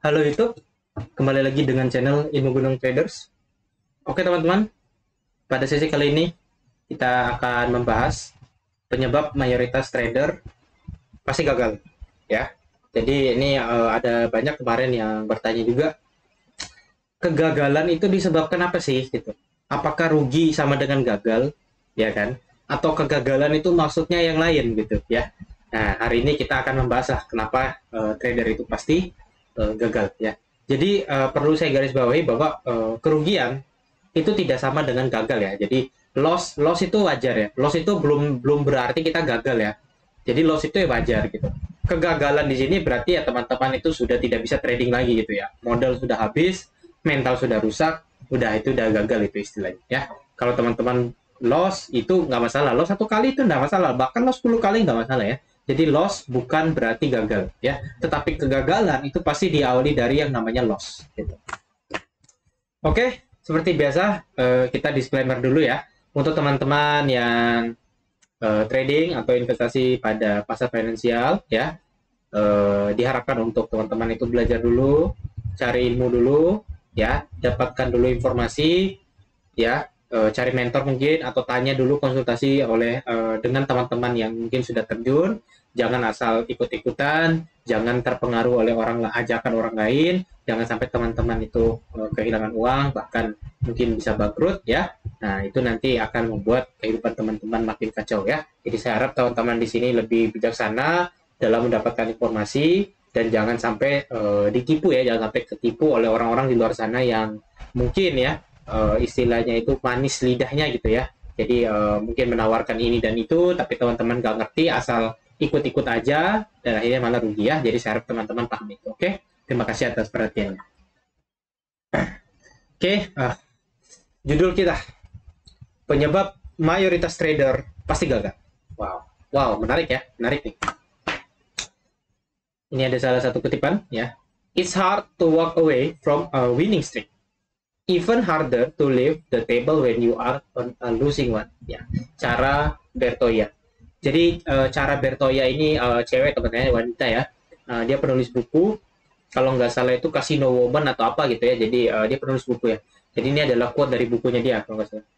Halo YouTube, kembali lagi dengan channel Ilmu Gunung Traders. Oke teman-teman, pada sesi kali ini kita akan membahas penyebab mayoritas trader pasti gagal, ya. Jadi ini ada banyak kemarin yang bertanya juga, kegagalan itu disebabkan apa sih? Gitu. Apakah rugi sama dengan gagal, ya kan? Atau kegagalan itu maksudnya yang lain gitu, ya? Nah hari ini kita akan membahas kenapa trader itu pasti gagal, ya. Jadi perlu saya garis bawahi bahwa kerugian itu tidak sama dengan gagal, ya. Jadi loss itu wajar, ya. Loss itu belum berarti kita gagal, ya. Jadi loss itu ya wajar gitu. Kegagalan di sini berarti ya teman-teman itu sudah tidak bisa trading lagi gitu, ya. Modal sudah habis, mental sudah rusak, itu udah gagal itu istilahnya, ya. Kalau teman-teman loss itu nggak masalah, loss satu kali itu nggak masalah, bahkan loss 10 kali nggak masalah, ya. Jadi loss bukan berarti gagal, ya. Tetapi kegagalan itu pasti diawali dari yang namanya loss. Gitu. Oke, seperti biasa kita disclaimer dulu ya. Untuk teman-teman yang trading atau investasi pada pasar finansial, ya, diharapkan untuk teman-teman itu belajar dulu, cari ilmu dulu, ya, dapatkan dulu informasi, ya. Cari mentor mungkin atau tanya dulu konsultasi oleh dengan teman-teman yang mungkin sudah terjun. Jangan asal ikut-ikutan, jangan terpengaruh oleh ajakan orang lain, jangan sampai teman-teman itu kehilangan uang, bahkan mungkin bisa bangkrut, ya. Nah itu nanti akan membuat kehidupan teman-teman makin kacau, ya. Jadi saya harap teman-teman di sini lebih bijaksana dalam mendapatkan informasi dan jangan sampai ditipu, ya, jangan sampai ketipu oleh orang-orang di luar sana yang mungkin, ya, istilahnya itu manis lidahnya gitu, ya. Jadi mungkin menawarkan ini dan itu, tapi teman-teman nggak ngerti, asal ikut-ikut aja dan akhirnya malah rugi, ya. Jadi saya harap teman-teman paham itu. Oke, terima kasih atas perhatiannya. Oke, judul kita, penyebab mayoritas trader pasti gagal. Wow, menarik, ya, menarik nih. Ini ada salah satu kutipan, ya. It's hard to walk away from a winning streak. Even harder to leave the table when you are on a losing one. Ya, cara Bertoya. Jadi cara Bertoya ini cewek teman-teman, wanita, ya. Dia penulis buku. Kalau nggak salah itu Casino Woman atau apa gitu, ya. Jadi dia penulis buku, ya. Jadi ini adalah quote dari bukunya dia kalau nggak salah.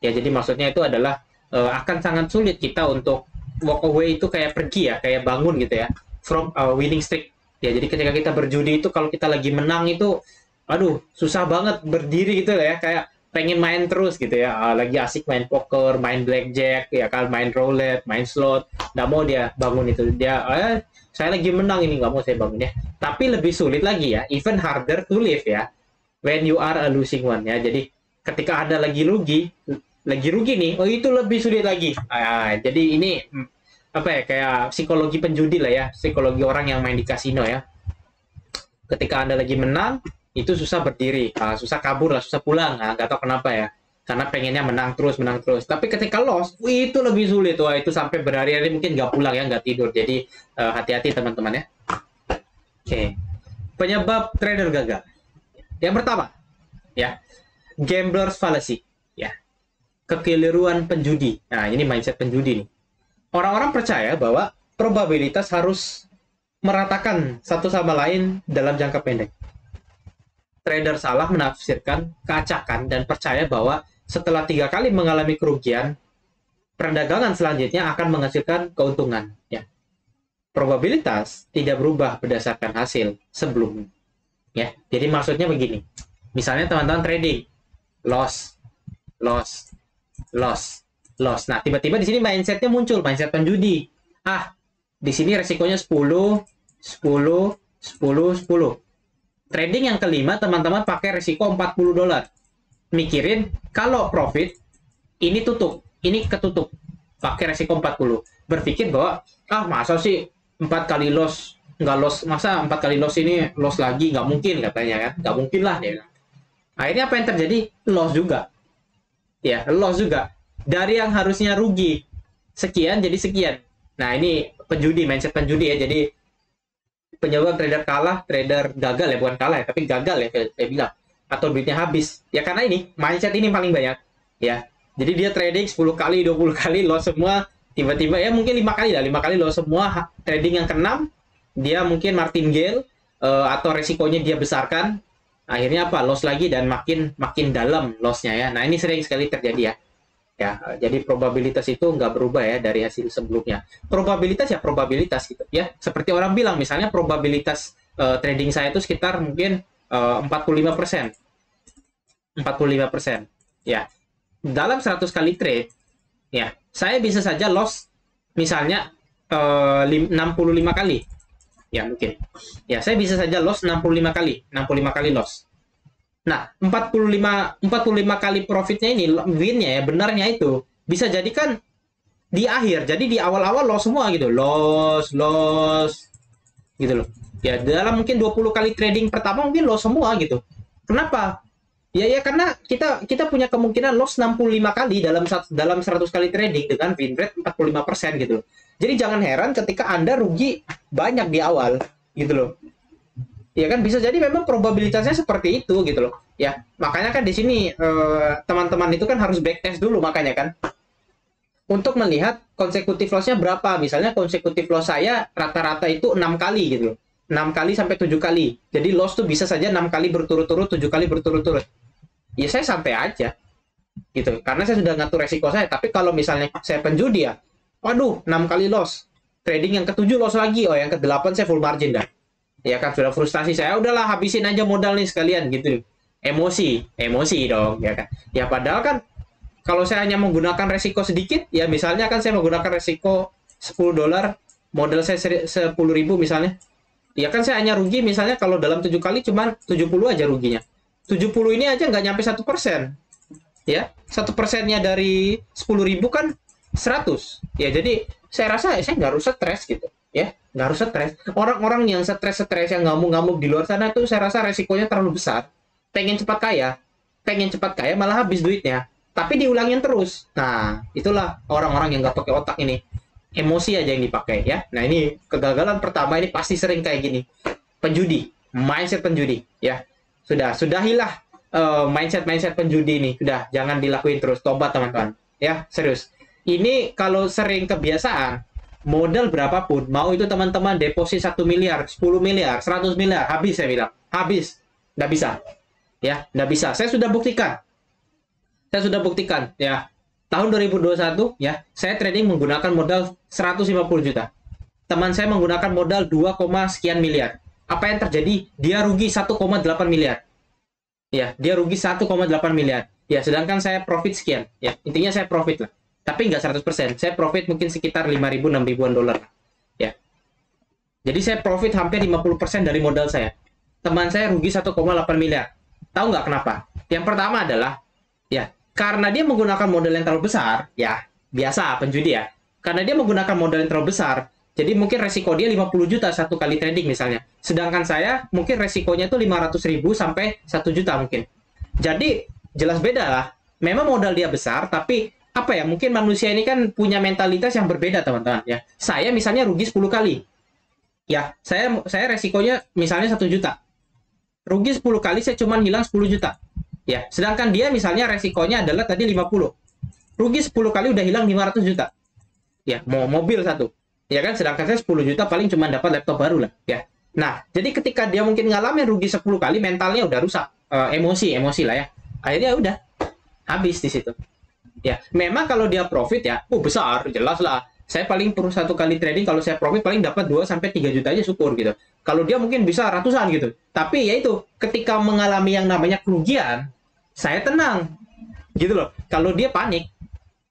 Ya, jadi maksudnya itu adalah akan sangat sulit kita untuk walk away itu kayak pergi, ya, kayak bangun gitu, ya, from a winning streak. Ya, jadi ketika kita berjudi itu kalau kita lagi menang itu aduh, susah banget berdiri gitu ya, kayak pengen main terus gitu, ya. Lagi asik main poker, main blackjack, ya kan, main roulette, main slot, nggak mau dia bangun itu. Dia, saya lagi menang ini, nggak mau saya bangun, ya. Tapi lebih sulit lagi, ya, even harder to live, ya, when you are a losing one, ya. Jadi ketika ada lagi rugi nih, oh itu lebih sulit lagi. Jadi ini apa ya, kayak psikologi penjudi lah, ya, psikologi orang yang main di kasino, ya. Ketika Anda lagi menang, itu susah berdiri, susah kabur lah, susah pulang, nggak tahu kenapa, ya, karena pengennya menang terus. Tapi ketika loss, itu lebih sulit, wah, itu sampai berhari-hari mungkin nggak pulang, ya, nggak tidur. Jadi hati-hati teman-teman, ya. Oke, penyebab trader gagal. Yang pertama, ya, gambler's fallacy, ya, kekeliruan penjudi. Nah ini mindset penjudi nih. Orang-orang percaya bahwa probabilitas harus meratakan satu sama lain dalam jangka pendek. Trader salah menafsirkan keacakan dan percaya bahwa setelah 3 kali mengalami kerugian, perdagangan selanjutnya akan menghasilkan keuntungan. Ya. Probabilitas tidak berubah berdasarkan hasil sebelumnya. Ya. Jadi maksudnya begini, misalnya teman-teman trading, loss. Nah tiba-tiba di sini mindsetnya muncul, mindset penjudi. Di sini resikonya 10. Trading yang kelima, teman-teman pakai risiko $40. Mikirin, kalau profit, ini tutup, ini ketutup. Pakai risiko 40. Berpikir bahwa, masa sih 4 kali loss, nggak loss, masa 4 kali loss ini loss lagi, nggak mungkin katanya, kan. Nggak mungkin lah, dia. Akhirnya apa yang terjadi? Loss juga. Ya, loss juga. Dari yang harusnya rugi, sekian jadi sekian. Nah, ini penjudi, mindset penjudi, ya. Jadi, penyebab trader gagal, ya, bukan kalah, ya, tapi gagal, ya, saya bilang, atau duitnya habis, ya, karena ini mindset ini paling banyak, ya. Jadi dia trading 10 kali, 20 kali loss semua, tiba-tiba, ya, mungkin 5 kali loss semua. Trading yang ke-6 dia mungkin martingale, atau resikonya dia besarkan, akhirnya apa? Loss lagi dan makin makin dalam lossnya ya. Nah, ini sering sekali terjadi ya. Ya, jadi probabilitas itu nggak berubah ya dari hasil sebelumnya. Probabilitas ya probabilitas gitu ya. Seperti orang bilang misalnya probabilitas trading saya itu sekitar mungkin 45%. 45%. Ya. Dalam 100 kali trade ya, saya bisa saja loss misalnya 65 kali. Ya, mungkin. Ya, saya bisa saja loss 65 kali. 65 kali loss. Nah, 45 kali profitnya ini, win-nya ya, benarnya itu bisa jadikan di akhir. Jadi di awal-awal loss semua gitu. Loss gitu loh. Ya, dalam mungkin 20 kali trading pertama mungkin loss semua gitu. Kenapa? Ya karena kita punya kemungkinan loss 65 kali dalam 100 kali trading dengan win rate 45% gitu. Jadi jangan heran ketika Anda rugi banyak di awal gitu loh. Ya kan bisa jadi memang probabilitasnya seperti itu gitu loh. Ya, makanya kan di sini teman-teman itu kan harus backtest dulu makanya kan. Untuk melihat konsekutif loss-nya berapa. Misalnya konsekutif loss saya rata-rata itu 6 kali gitu loh. 6 kali sampai 7 kali. Jadi loss tuh bisa saja 6 kali berturut-turut, 7 kali berturut-turut. Ya saya santai aja. Gitu. Karena saya sudah ngatur resiko saya. Tapi kalau misalnya saya penjudi ya, waduh 6 kali loss. Trading yang ke-7 loss lagi. Oh, yang ke-8 saya full margin dah. Ya kan sudah frustasi saya, udahlah habisin aja modal nih sekalian gitu. Emosi dong ya kan. Ya padahal kan kalau saya hanya menggunakan resiko sedikit, ya misalnya kan saya menggunakan resiko $10, modal saya 10.000 misalnya. Ya kan saya hanya rugi misalnya kalau dalam 7 kali cuma 70 aja ruginya. 70 ini aja nggak nyampe 1%. Ya, 1%-nya dari 10.000 kan 100. Ya jadi saya rasa saya nggak harus stres gitu. Ya, nggak harus stres. Orang-orang yang stres yang ngamuk-ngamuk di luar sana tuh saya rasa resikonya terlalu besar. Pengen cepat kaya malah habis duitnya. Tapi diulangin terus. Nah, itulah orang-orang yang nggak pakai otak ini. Emosi aja yang dipakai ya. Nah, ini kegagalan pertama ini pasti sering kayak gini. Penjudi, mindset penjudi ya. Sudahilah mindset penjudi ini. Sudah, jangan dilakuin terus. Tobat teman-teman. Ya, serius. Ini kalau sering kebiasaan, modal berapapun, mau itu teman-teman deposit 1 miliar, 10 miliar, 100 miliar, habis saya bilang. Habis. Nggak bisa. Ya, nggak bisa. Saya sudah buktikan. Ya. Tahun 2021, ya, saya trading menggunakan modal 150 juta. Teman saya menggunakan modal 2, sekian miliar. Apa yang terjadi? Dia rugi 1,8 miliar. Ya, dia rugi 1,8 miliar. Ya, sedangkan saya profit sekian. Ya, intinya saya profit lah. Tapi nggak 100%. Saya profit mungkin sekitar 5.000, 6.000-an dolar. Ya. Jadi saya profit hampir 50% dari modal saya. Teman saya rugi 1,8 miliar. Tahu nggak kenapa? Yang pertama adalah, ya, karena dia menggunakan modal yang terlalu besar, ya, biasa penjudi ya. Karena dia menggunakan modal yang terlalu besar, jadi mungkin resiko dia 50 juta satu kali trading misalnya. Sedangkan saya mungkin resikonya itu 500.000 sampai 1 juta mungkin. Jadi jelas beda lah. Memang modal dia besar, tapi apa ya, mungkin manusia ini kan punya mentalitas yang berbeda teman-teman ya. Saya misalnya rugi 10 kali. Ya, saya resikonya misalnya 1 juta. Rugi 10 kali saya cuma hilang 10 juta. Ya, sedangkan dia misalnya resikonya adalah tadi 50. Rugi 10 kali udah hilang 500 juta. Ya, mau mobil satu. Ya kan, sedangkan saya 10 juta paling cuma dapat laptop baru lah, ya. Nah, jadi ketika dia mungkin ngalamin rugi 10 kali, mentalnya udah rusak. Emosi lah ya. Akhirnya udah habis di situ. Ya, memang kalau dia profit ya, besar, jelas lah. Saya paling per satu kali trading kalau saya profit paling dapat 2 sampai 3 juta aja syukur gitu. Kalau dia mungkin bisa ratusan gitu. Tapi ya itu, ketika mengalami yang namanya kerugian, saya tenang. Gitu loh. Kalau dia panik,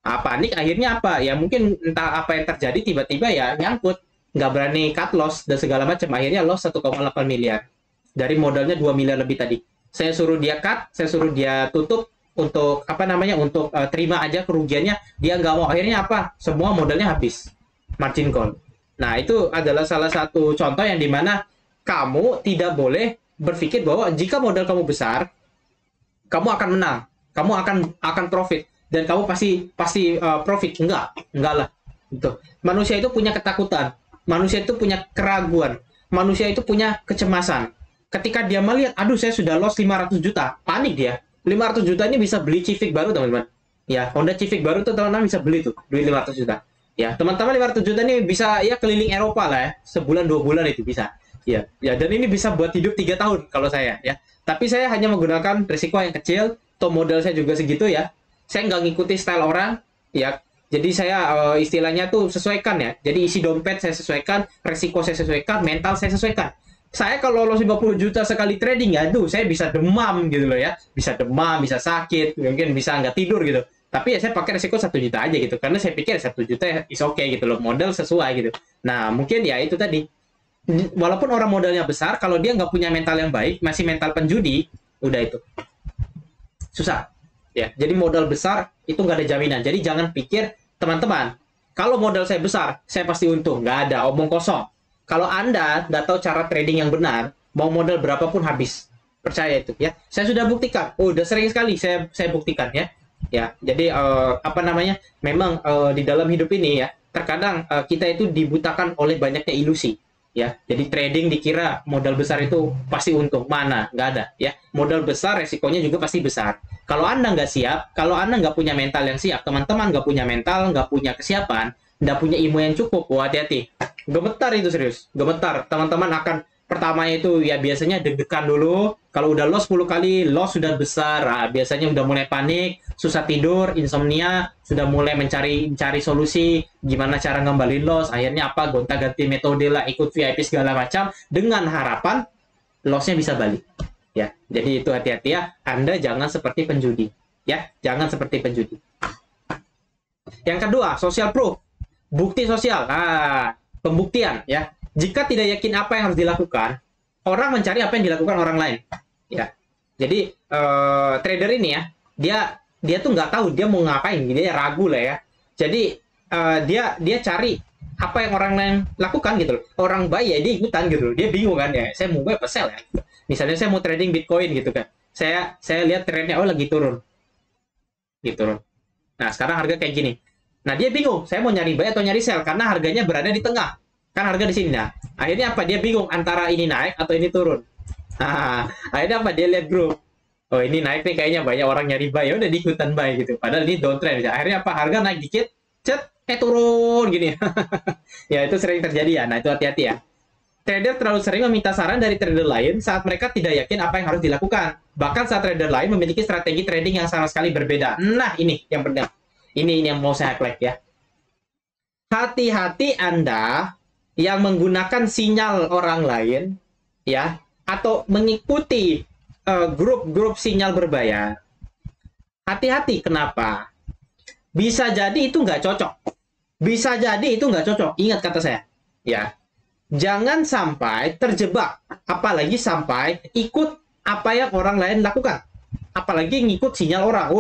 panik akhirnya apa? Ya mungkin entah apa yang terjadi tiba-tiba ya nyangkut. Nggak berani cut loss dan segala macam. Akhirnya loss 1,8 miliar. Dari modalnya 2 miliar lebih tadi. Saya suruh dia cut, saya suruh dia tutup, untuk untuk terima aja kerugiannya, dia nggak mau. Akhirnya apa, semua modalnya habis, margin call. Nah, itu adalah salah satu contoh yang dimana kamu tidak boleh berpikir bahwa jika modal kamu besar kamu akan menang, kamu akan profit dan kamu pasti profit. Enggak lah gitu. Manusia itu punya ketakutan, manusia itu punya keraguan, manusia itu punya kecemasan. Ketika dia melihat, aduh saya sudah loss 500 juta, panik dia. 500 juta ini bisa beli Civic baru teman-teman. Ya, Honda Civic baru tuh teman-teman bisa beli tuh, duit 500 juta. Ya, teman-teman 500 juta ini bisa ya keliling Eropa lah ya, sebulan 2 bulan itu bisa. Ya, ya, dan ini bisa buat hidup 3 tahun kalau saya ya. Tapi saya hanya menggunakan risiko yang kecil, toh modal saya juga segitu ya. Saya nggak ngikuti style orang, ya. Jadi saya istilahnya tuh sesuaikan ya. Jadi isi dompet saya sesuaikan, risiko saya sesuaikan, mental saya sesuaikan. Saya kalau lolos 50 juta sekali trading ya, tuh saya bisa demam gitu loh ya. Bisa demam, bisa sakit, mungkin bisa nggak tidur gitu. Tapi ya saya pakai risiko 1 juta aja gitu. Karena saya pikir 1 juta ya is okay gitu loh. Modal sesuai gitu. Nah, mungkin ya itu tadi walaupun orang modalnya besar, kalau dia nggak punya mental yang baik, masih mental penjudi, udah itu susah. Ya, jadi modal besar itu nggak ada jaminan. Jadi jangan pikir teman-teman, kalau modal saya besar, saya pasti untung. Nggak ada, omong kosong. Kalau Anda nggak tahu cara trading yang benar, mau modal berapapun habis. Percaya itu ya. Saya sudah buktikan. Oh, udah sering sekali saya buktikan ya. Ya, jadi apa namanya? Memang di dalam hidup ini ya, terkadang kita itu dibutakan oleh banyaknya ilusi ya. Jadi trading dikira modal besar itu pasti untung. Mana? Nggak ada ya. Modal besar resikonya juga pasti besar. Kalau Anda nggak siap, kalau Anda nggak punya mental yang siap, teman-teman nggak punya mental, nggak punya kesiapan, nggak punya ilmu yang cukup, wah hati-hati. Gemetar itu serius. Gemetar. Teman-teman akan pertamanya itu ya biasanya deg-degan dulu. Kalau udah loss 10 kali, loss sudah besar, biasanya udah mulai panik, susah tidur, insomnia, sudah mulai mencari solusi gimana cara ngembalin loss. Akhirnya apa? Gonta-ganti metode lah, ikut VIP segala macam dengan harapan lossnya bisa balik. Ya, jadi itu hati-hati ya. Anda jangan seperti penjudi. Ya, jangan seperti penjudi. Yang kedua, social proof. Bukti sosial. Pembuktian ya. Jika tidak yakin apa yang harus dilakukan, orang mencari apa yang dilakukan orang lain. Ya, jadi trader ini ya, dia tuh nggak tahu dia mau ngapain, dia ragu lah ya. Jadi dia cari apa yang orang lain lakukan gitu loh. Orang buy ya dia ikutan gitu loh. Dia bingung kan ya, saya mau buy apa sell ya. Misalnya saya mau trading Bitcoin gitu kan. Saya lihat trennya lagi turun. Gitu loh. Nah, sekarang harga kayak gini. Nah, dia bingung, saya mau nyari buy atau nyari sell karena harganya berada di tengah. Kan harga di sini. Nah, akhirnya apa? Dia bingung antara ini naik atau ini turun. Akhirnya apa? Dia lihat grup. Oh, ini naik nih kayaknya banyak orang nyari buy. Ya udah diikutan buy gitu. Padahal ini downtrend. Akhirnya apa? Harga naik dikit, turun gini. Ya, itu sering terjadi ya. Nah, itu hati-hati ya. Trader terlalu sering meminta saran dari trader lain saat mereka tidak yakin apa yang harus dilakukan. Bahkan saat trader lain memiliki strategi trading yang sama sekali berbeda. Nah, ini yang benar. Ini yang mau saya highlight ya. Hati-hati Anda yang menggunakan sinyal orang lain ya atau mengikuti grup-grup sinyal berbayar. Hati-hati, kenapa? Bisa jadi itu nggak cocok. Bisa jadi itu nggak cocok. Ingat kata saya ya, jangan sampai terjebak, apalagi sampai ikut apa yang orang lain lakukan, apalagi ngikut sinyal orang.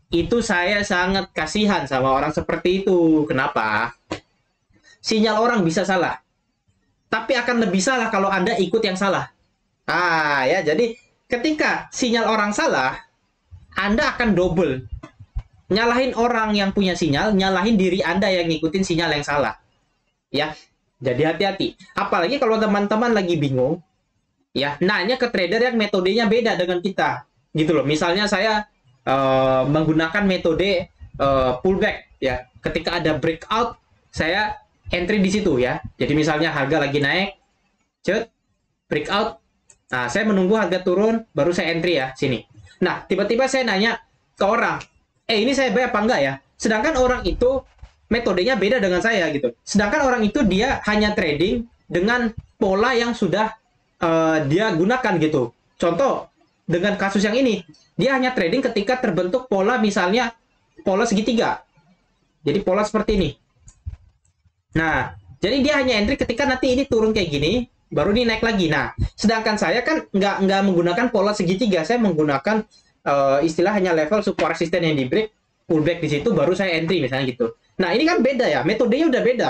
Itu saya sangat kasihan sama orang seperti itu. Kenapa? Sinyal orang bisa salah, tapi akan lebih salah kalau Anda ikut yang salah. Ya, jadi ketika sinyal orang salah, Anda akan double. Nyalahin orang yang punya sinyal, nyalahin diri Anda yang ngikutin sinyal yang salah. Ya, jadi hati-hati. Apalagi kalau teman-teman lagi bingung, ya, nanya ke trader yang metodenya beda dengan kita. Gitu loh. Misalnya saya menggunakan metode pullback, ya. Ketika ada breakout, saya entry di situ ya. Jadi misalnya harga lagi naik, breakout. Nah, saya menunggu harga turun, baru saya entry ya, sini. Nah, tiba-tiba saya nanya ke orang, ini saya buy apa enggak ya? Sedangkan orang itu metodenya beda dengan saya gitu. Sedangkan orang itu dia hanya trading dengan pola yang sudah dia gunakan gitu. Contoh, dengan kasus yang ini, dia hanya trading ketika terbentuk pola misalnya pola segitiga. Jadi pola seperti ini. Nah, jadi dia hanya entry ketika nanti ini turun kayak gini, baru ini naik lagi. Nah, sedangkan saya kan nggak menggunakan pola segitiga, saya menggunakan istilah hanya level support resisten yang di break, pullback di situ, baru saya entry misalnya gitu. Nah, ini kan beda ya, metodenya udah beda,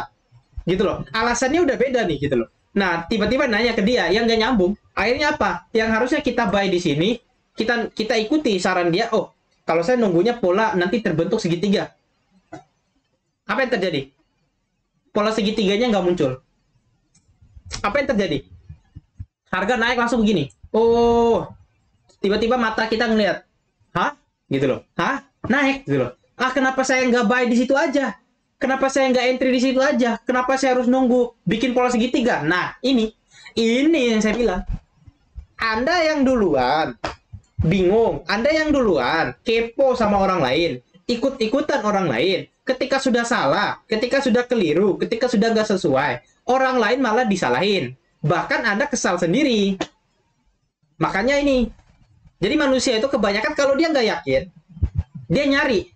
gitu loh. Alasannya udah beda nih, gitu loh. Nah, tiba-tiba nanya ke dia yang nggak nyambung. Akhirnya apa? Yang harusnya kita buy di sini, kita ikuti saran dia. Oh, kalau saya nunggunya pola nanti terbentuk segitiga. Apa yang terjadi? Pola segitiganya nggak muncul. Apa yang terjadi? Harga naik langsung begini. Oh, tiba-tiba mata kita ngelihat, gitu loh. Naik gitu loh. Kenapa saya nggak buy di situ aja? Kenapa saya nggak entry di situ aja? Kenapa saya harus nunggu bikin pola segitiga? Nah, ini Ini yang saya bilang. Anda yang duluan bingung, Anda yang duluan kepo sama orang lain, ikut-ikutan orang lain. Ketika sudah salah, ketika sudah keliru, ketika sudah nggak sesuai, orang lain malah disalahin. Bahkan Anda kesal sendiri. Makanya ini. Jadi manusia itu kebanyakan kalau dia nggak yakin, dia nyari,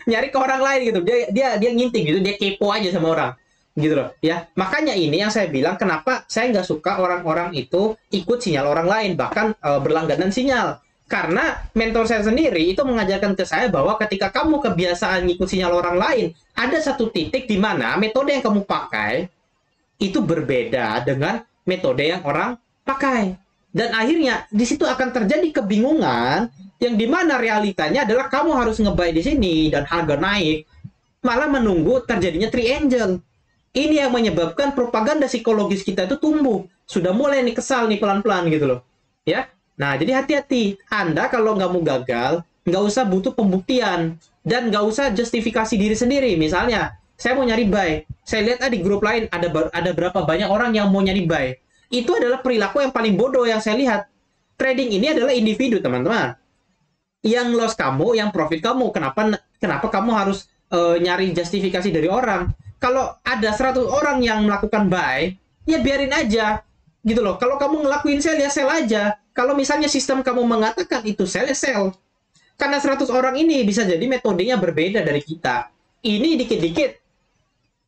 nyari ke orang lain gitu. Dia ngintip gitu, dia kepo aja sama orang gitu loh ya. Makanya ini yang saya bilang kenapa saya nggak suka orang-orang itu ikut sinyal orang lain, bahkan berlangganan sinyal. Karena mentor saya sendiri itu mengajarkan ke saya bahwa ketika kamu kebiasaan ngikut sinyal orang lain, ada satu titik di mana metode yang kamu pakai itu berbeda dengan metode yang orang pakai. Dan akhirnya di situ akan terjadi kebingungan yang dimana realitanya adalah kamu harus ngebuy di sini dan harga naik, malah menunggu terjadinya triangle. Ini yang menyebabkan propaganda psikologis kita itu tumbuh. Sudah mulai nih kesal nih pelan-pelan gitu loh. Ya. Nah, jadi hati-hati. Anda kalau nggak mau gagal, nggak usah butuh pembuktian. Dan nggak usah justifikasi diri sendiri. Misalnya, saya mau nyari buy. Saya lihat di grup lain ada berapa banyak orang yang mau nyari buy. Itu adalah perilaku yang paling bodoh yang saya lihat. Trading ini adalah individu, teman-teman. Yang loss kamu, yang profit kamu. Kenapa kamu harus nyari justifikasi dari orang? Kalau ada 100 orang yang melakukan buy, ya biarin aja. Gitu loh. Kalau kamu ngelakuin sell, ya sell aja. Kalau misalnya sistem kamu mengatakan itu sell, ya sell. Karena 100 orang ini bisa jadi metodenya berbeda dari kita. Ini dikit-dikit.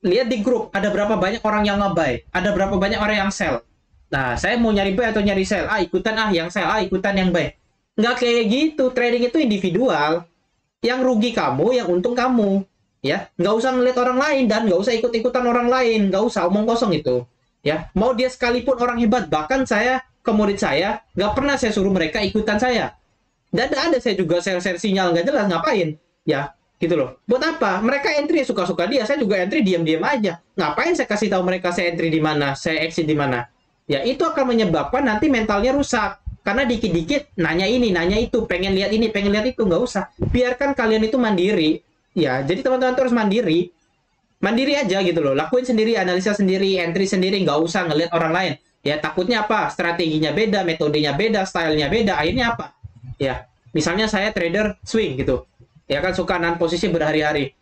Lihat di grup, ada berapa banyak orang yang nge-buy. Ada berapa banyak orang yang sell. Nah, saya mau nyari buy atau nyari sell? Ikutan yang sell. Ikutan yang buy. Nggak kayak gitu. Trading itu individual. Yang rugi kamu, yang untung kamu. Ya, nggak usah ngeliat orang lain dan nggak usah ikut-ikutan orang lain, nggak usah omong kosong itu. Ya, mau dia sekalipun orang hebat, bahkan saya ke murid saya nggak pernah saya suruh mereka ikutan saya. Dan ada saya juga share sinyal nggak jelas, ngapain? Ya, gitu loh. Buat apa? Mereka entry suka-suka dia, saya juga entry diam-diam aja. Ngapain saya kasih tahu mereka saya entry di mana, saya exit di mana? Ya, itu akan menyebabkan nanti mentalnya rusak. Karena dikit-dikit nanya ini, nanya itu, pengen lihat ini, pengen lihat itu, nggak usah. Biarkan kalian itu mandiri. Ya, jadi teman-teman harus mandiri. Mandiri aja gitu loh. Lakuin sendiri, analisa sendiri, entry sendiri, nggak usah ngelihat orang lain. Ya, takutnya apa? Strateginya beda, metodenya beda, stylenya beda. Akhirnya apa? Ya, misalnya saya trader swing gitu. Ya kan suka nahan posisi berhari-hari.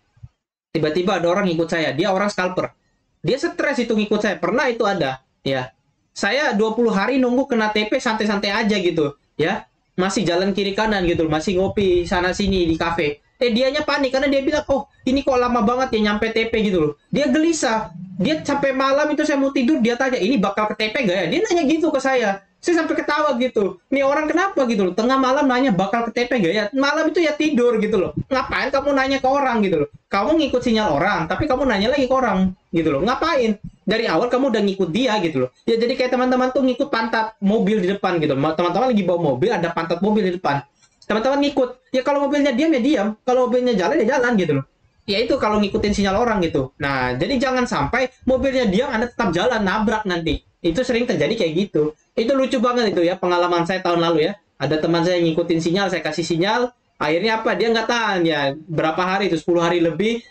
Tiba-tiba ada orang ngikut saya. Dia orang scalper. Dia stres itu ngikut saya. Pernah itu ada. Ya. Saya 20 hari nunggu kena TP santai-santai aja gitu. Ya. Masih jalan kiri kanan gitu. Masih ngopi sana-sini di kafe. Dianya panik karena dia bilang, oh ini kok lama banget ya nyampe TP gitu loh. Dia gelisah. Dia sampai malam itu saya mau tidur, dia tanya, ini bakal ke TP gak ya? Dia nanya gitu ke saya. Saya sampai ketawa gitu. Nih orang kenapa gitu loh? Tengah malam nanya bakal ke TP gak ya? Malam itu ya tidur gitu loh. Ngapain kamu nanya ke orang gitu loh? Kamu ngikut sinyal orang, tapi kamu nanya lagi ke orang gitu loh. Ngapain? Dari awal kamu udah ngikut dia gitu loh. Ya jadi kayak teman-teman tuh ngikut pantat mobil di depan gitu. Teman-teman lagi bawa mobil, ada pantat mobil di depan. Teman-teman ngikut. Ya kalau mobilnya diam ya diam. Kalau mobilnya jalan ya jalan gitu loh. Ya itu kalau ngikutin sinyal orang gitu. Nah, jadi jangan sampai mobilnya diam, Anda tetap jalan, nabrak nanti. Itu sering terjadi kayak gitu. Itu lucu banget itu ya, pengalaman saya tahun lalu ya. Ada teman saya ngikutin sinyal, saya kasih sinyal. Akhirnya apa? Dia nggak tahan ya. Berapa hari itu, 10 hari lebih,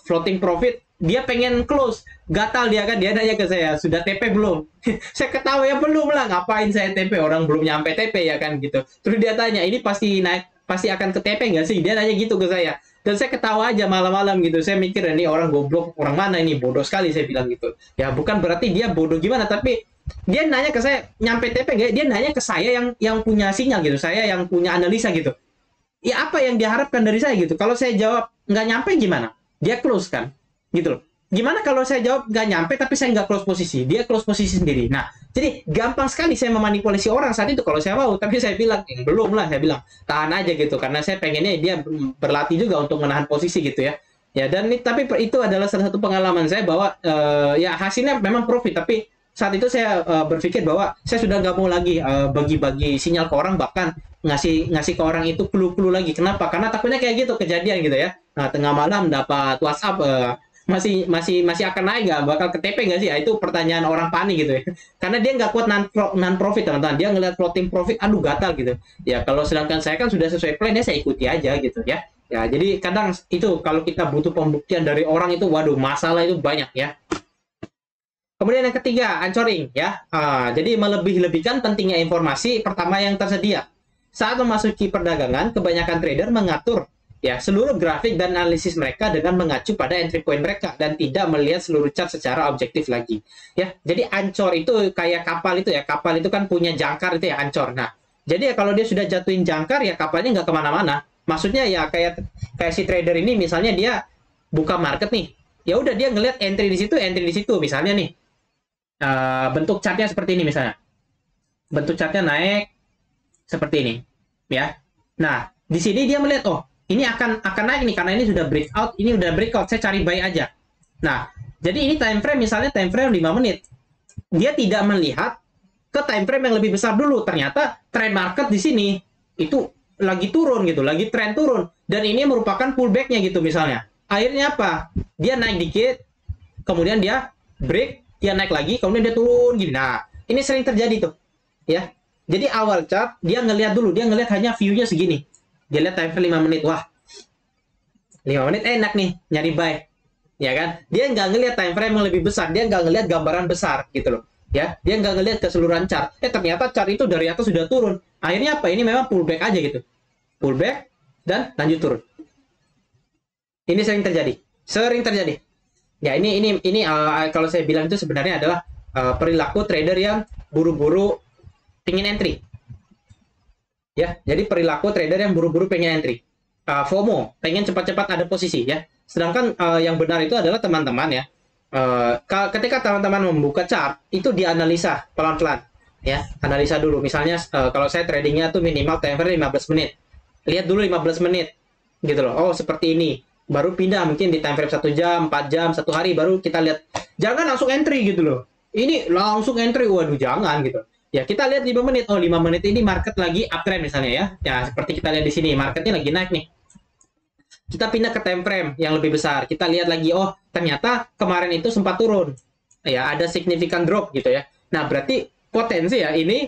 floating profit. Dia pengen close. Gatal dia kan, dia nanya ke saya, sudah TP belum? Saya ketawa ya belum lah, ngapain saya TP? Orang belum nyampe TP ya kan gitu. Terus dia tanya, ini pasti naik, pasti akan ke TP nggak sih? Dia nanya gitu ke saya. Dan saya ketawa aja malam-malam gitu. Saya mikir, ini orang goblok, orang mana ini? Bodoh sekali saya bilang gitu. Ya bukan berarti dia bodoh gimana, tapi dia nanya ke saya, nyampe TP nggak? Dia nanya ke saya yang punya sinyal gitu. Saya yang punya analisa gitu. Ya apa yang diharapkan dari saya gitu. Kalau saya jawab nggak nyampe gimana? Dia close kan? Gitu loh. Gimana kalau saya jawab nggak nyampe tapi saya nggak close posisi? Dia close posisi sendiri. Nah, jadi gampang sekali saya memanipulasi orang saat itu kalau saya mau. Tapi saya bilang, belum lah. Saya bilang, tahan aja gitu. Karena saya pengennya dia berlatih juga untuk menahan posisi gitu ya. Ya, dan tapi itu adalah salah satu pengalaman saya bahwa ya hasilnya memang profit. Tapi saat itu saya berpikir bahwa saya sudah nggak mau lagi bagi-bagi sinyal ke orang, bahkan ngasih ke orang itu clue-clue lagi. Kenapa? Karena takutnya kayak gitu kejadian gitu ya. Nah, tengah malam dapat WhatsApp masih akan naik nggak, bakal ke TP nggak sih? Itu pertanyaan orang panik gitu ya. Karena dia nggak kuat non profit teman-teman. Dia ngeliat floating profit, aduh gatal gitu. Ya kalau sedangkan saya kan sudah sesuai plan ya saya ikuti aja gitu ya. Ya jadi kadang itu kalau kita butuh pembuktian dari orang itu, waduh masalah itu banyak ya. Kemudian yang ketiga, anchoring ya. Jadi melebih-lebihkan pentingnya informasi pertama yang tersedia. Saat memasuki perdagangan, kebanyakan trader mengatur ya seluruh grafik dan analisis mereka dengan mengacu pada entry point mereka dan tidak melihat seluruh chart secara objektif lagi. Ya, jadi ancor itu kayak kapal itu ya. Kapal itu kan punya jangkar itu ya ancor. Nah, jadi ya kalau dia sudah jatuhin jangkar ya kapalnya nggak kemana-mana. Maksudnya ya kayak si trader ini misalnya dia buka market nih, ya udah dia ngelihat entry di situ misalnya nih. Bentuk chartnya seperti ini misalnya. Bentuk chartnya naik seperti ini, ya. Nah, di sini dia melihat, oh, ini akan naik nih karena ini sudah breakout, ini udah breakout, saya cari buy aja. Nah, jadi ini time frame misalnya time frame 5 menit. Dia tidak melihat ke time frame yang lebih besar dulu. Ternyata trend market di sini itu lagi turun gitu, lagi trend turun dan ini merupakan pullback-nya gitu misalnya. Akhirnya apa? Dia naik dikit, kemudian dia break, dia naik lagi, kemudian dia turun gini. Nah, ini sering terjadi tuh, ya. Jadi awal chart dia ngelihat dulu, dia ngelihat hanya view-nya segini. Dia lihat time frame 5 menit, wah 5 menit enak nih, nyari buy. Ya kan? Dia nggak ngelihat time frame yang lebih besar, dia nggak ngelihat gambaran besar gitu loh. Ya, dia nggak ngelihat keseluruhan chart. Ternyata chart itu dari atas sudah turun. Akhirnya apa? Ini memang pullback aja gitu. Pullback dan lanjut turun. Ini sering terjadi. Sering terjadi. Ya, ini kalau saya bilang itu sebenarnya adalah perilaku trader yang buru-buru pengen entry. Ya, jadi perilaku trader yang buru-buru pengen entry. FOMO, pengen cepat-cepat ada posisi ya. Sedangkan yang benar itu adalah teman-teman ya. Ketika teman-teman membuka chart, itu dianalisa pelan-pelan ya. Analisa dulu. Misalnya kalau saya tradingnya tuh minimal time frame 15 menit. Lihat dulu 15 menit. Gitu loh. Oh, seperti ini. Baru pindah mungkin di time frame 1 jam, 4 jam, 1 hari baru kita lihat. Jangan langsung entry gitu loh. Ini langsung entry, waduh jangan gitu. Ya, kita lihat 5 menit. Oh, 5 menit ini market lagi uptrend misalnya ya. Ya, seperti kita lihat di sini, marketnya lagi naik nih. Kita pindah ke time frame yang lebih besar. Kita lihat lagi, oh, ternyata kemarin itu sempat turun. Ya, ada signifikan drop gitu ya. Nah, berarti potensi ya ini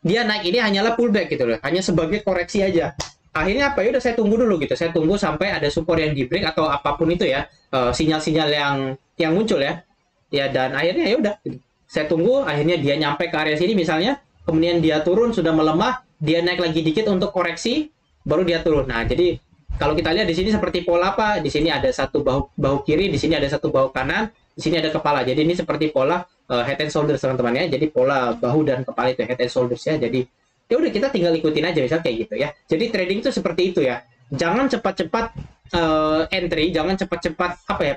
dia naik ini hanyalah pullback gitu loh. Hanya sebagai koreksi aja. Akhirnya apa ya udah saya tunggu dulu gitu. Saya tunggu sampai ada support yang di break atau apapun itu ya. Sinyal-sinyal yang muncul ya. Ya, dan akhirnya ya udah gitu. Saya tunggu, akhirnya dia nyampe ke area sini misalnya, kemudian dia turun, sudah melemah, dia naik lagi dikit untuk koreksi, baru dia turun. Nah, jadi kalau kita lihat di sini seperti pola apa? Di sini ada satu bahu kiri, di sini ada satu bahu kanan, di sini ada kepala. Jadi ini seperti pola head and shoulders teman-teman ya. Jadi pola bahu dan kepala itu head and shoulders ya. Jadi ya udah kita tinggal ikutin aja misal kayak gitu ya. Jadi trading itu seperti itu ya. Jangan cepat-cepat entry, jangan cepat-cepat apa ya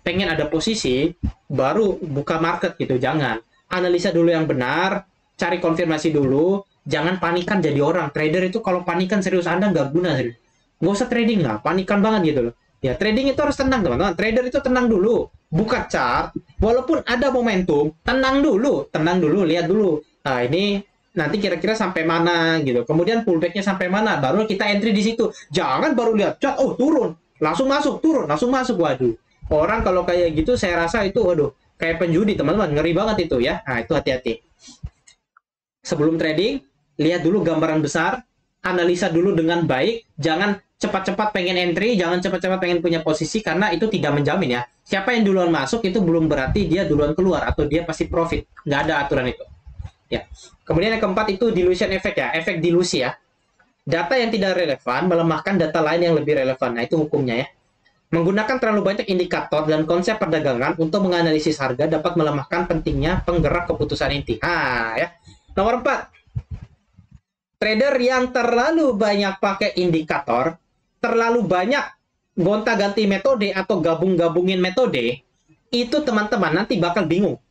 pengen ada posisi baru buka market gitu, jangan. Analisa dulu yang benar, cari konfirmasi dulu, jangan panikan jadi orang. Trader itu kalau panikan serius Anda nggak guna serius. Nggak usah trading lah, panikan banget gitu loh. Ya trading itu harus tenang teman-teman. Trader itu tenang dulu, buka chart, walaupun ada momentum, tenang dulu, lihat dulu. Nah ini nanti kira-kira sampai mana gitu. Kemudian pullbacknya sampai mana, baru kita entry di situ. Jangan baru lihat chart, oh turun, langsung masuk, turun, langsung masuk, waduh. Orang kalau kayak gitu saya rasa itu waduh kayak penjudi teman-teman, ngeri banget itu ya. Nah itu hati-hati. Sebelum trading lihat dulu gambaran besar, analisa dulu dengan baik, jangan cepat-cepat pengen entry, jangan cepat-cepat pengen punya posisi karena itu tidak menjamin ya. Siapa yang duluan masuk itu belum berarti dia duluan keluar atau dia pasti profit. Nggak ada aturan itu. Ya. Kemudian yang keempat itu dilution effect ya, efek dilusi ya. Data yang tidak relevan melemahkan data lain yang lebih relevan. Nah itu hukumnya ya. Menggunakan terlalu banyak indikator dan konsep perdagangan untuk menganalisis harga dapat melemahkan pentingnya penggerak keputusan inti. Ya. Nomor 4. Trader yang terlalu banyak pakai indikator, terlalu banyak gonta-ganti metode atau gabung-gabungin metode, itu teman-teman nanti bakal bingung.